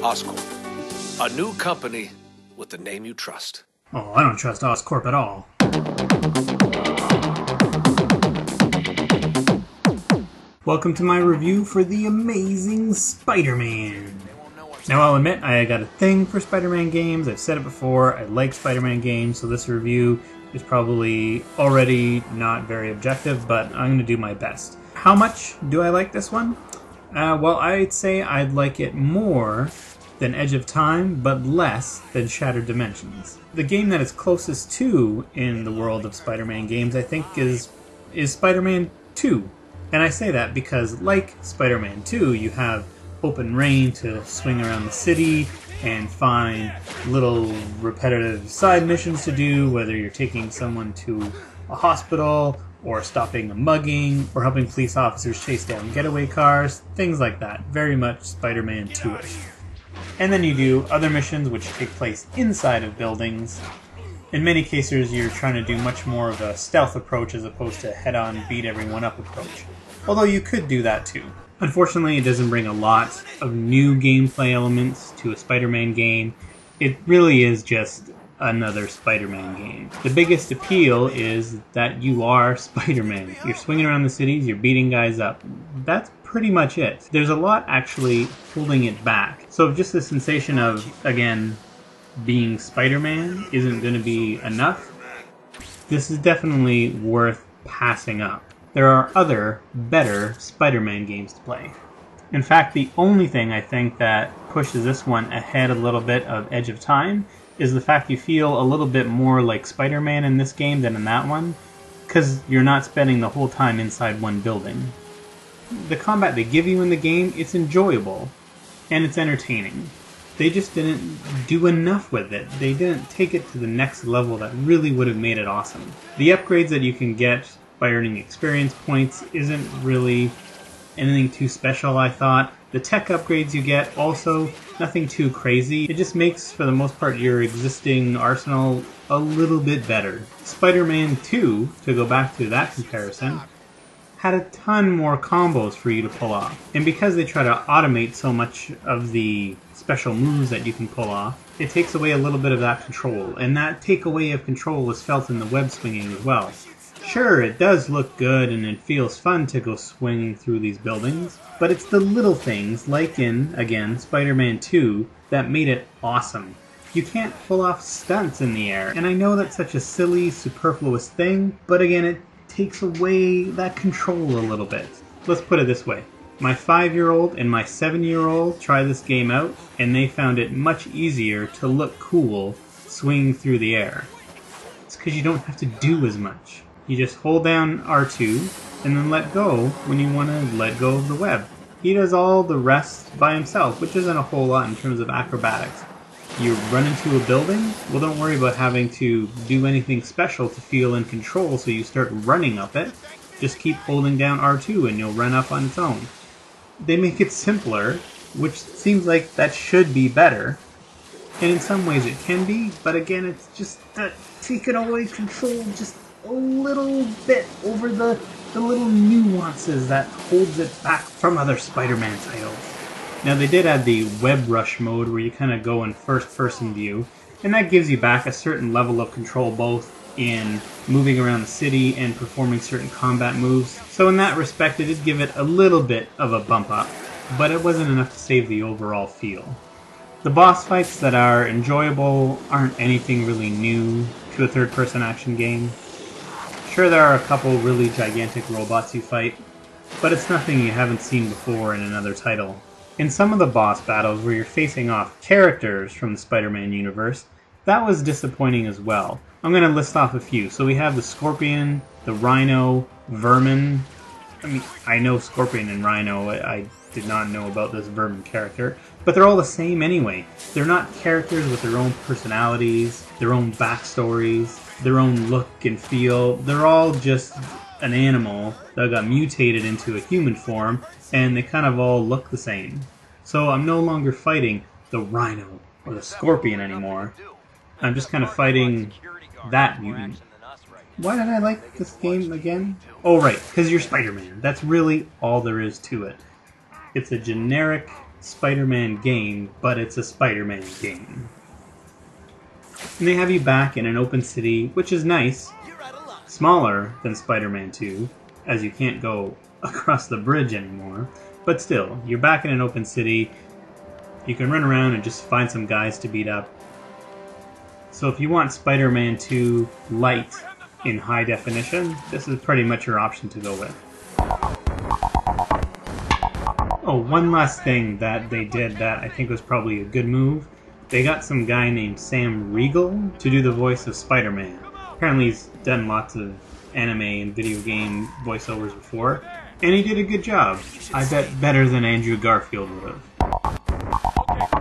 Oscorp, a new company with the name you trust. Oh, I don't trust Oscorp at all. Welcome to my review for The Amazing Spider-Man. Now I'll admit, I got a thing for Spider-Man games. I've said it before, I like Spider-Man games, so this review is probably already not very objective, but I'm going to do my best. How much do I like this one? Well, I'd say I'd like it more than Edge of Time, but less than Shattered Dimensions. The game that it's closest to in the world of Spider-Man games, I think, is Spider-Man 2. And I say that because, like Spider-Man 2, you have open reign to swing around the city and find little repetitive side missions to do, whether you're taking someone to a hospital, or stopping a mugging, or helping police officers chase down getaway cars, things like that. Very much Spider-Man 2-ish. And then you do other missions which take place inside of buildings. In many cases, you're trying to do much more of a stealth approach as opposed to head-on, beat-everyone-up approach. Although you could do that too. Unfortunately, it doesn't bring a lot of new gameplay elements to a Spider-Man game. It really is just another Spider-Man game. The biggest appeal is that you are Spider-Man. You're swinging around the cities, you're beating guys up. That's pretty much it. There's a lot actually holding it back. So just the sensation of, again, being Spider-Man isn't going to be enough. This is definitely worth passing up. There are other, better Spider-Man games to play. In fact, the only thing I think that pushes this one ahead a little bit of Edge of Time is the fact you feel a little bit more like Spider-Man in this game than in that one, because you're not spending the whole time inside one building. The combat they give you in the game, it's enjoyable, and it's entertaining. They just didn't do enough with it. They didn't take it to the next level that really would have made it awesome. The upgrades that you can get by earning experience points isn't really anything too special, I thought. The tech upgrades you get, also, nothing too crazy. It just makes, for the most part, your existing arsenal a little bit better. Spider-Man 2, to go back to that comparison, had a ton more combos for you to pull off. And because they try to automate so much of the special moves that you can pull off, it takes away a little bit of that control. And that takeaway of control was felt in the web swinging as well. Sure, it does look good and it feels fun to go swinging through these buildings, but it's the little things, like in, again, Spider-Man 2, that made it awesome. You can't pull off stunts in the air, and I know that's such a silly, superfluous thing, but again, it takes away that control a little bit. Let's put it this way. My 5-year-old and my 7-year-old tried this game out, and they found it much easier to look cool swinging through the air. It's because you don't have to do as much. You just hold down R2 and then let go when you want to let go of the web. He does all the rest by himself, which isn't a whole lot in terms of acrobatics. You run into a building? Well, don't worry about having to do anything special to feel in control, so you start running up it. Just keep holding down R2 and you'll run up on its own. They make it simpler, which seems like that should be better. And in some ways it can be, but again, it's just taking away control just a little bit over the little nuances that holds it back from other Spider-Man titles. Now they did add the web rush mode where you kind of go in first-person view, and that gives you back a certain level of control both in moving around the city and performing certain combat moves. So in that respect, it did give it a little bit of a bump up, but it wasn't enough to save the overall feel. The boss fights that are enjoyable aren't anything really new to a third-person action game. Sure, there are a couple really gigantic robots you fight, but it's nothing you haven't seen before in another title. In some of the boss battles where you're facing off characters from the Spider-Man universe, that was disappointing as well. I'm going to list off a few. So we have the Scorpion, the Rhino, Vermin. I mean, I know Scorpion and Rhino, I did not know about this Vermin character, but they're all the same anyway. They're not characters with their own personalities, their own backstories, their own look and feel. They're all just an animal that got mutated into a human form, and they kind of all look the same. So I'm no longer fighting the Rhino or the Scorpion anymore. I'm just kind of fighting that mutant. Why did I like this game again? Oh right, because you're Spider-Man. That's really all there is to it. It's a generic Spider-Man game, but it's a Spider-Man game. And they have you back in an open city, which is nice. Smaller than Spider-Man 2, as you can't go across the bridge anymore. But still, you're back in an open city. You can run around and just find some guys to beat up. So if you want Spider-Man 2 Lite in high definition, this is pretty much your option to go with. Oh, one last thing that they did that I think was probably a good move. They got some guy named Sam Riegel to do the voice of Spider-Man. Apparently he's done lots of anime and video game voiceovers before, and he did a good job. I bet better than Andrew Garfield would have.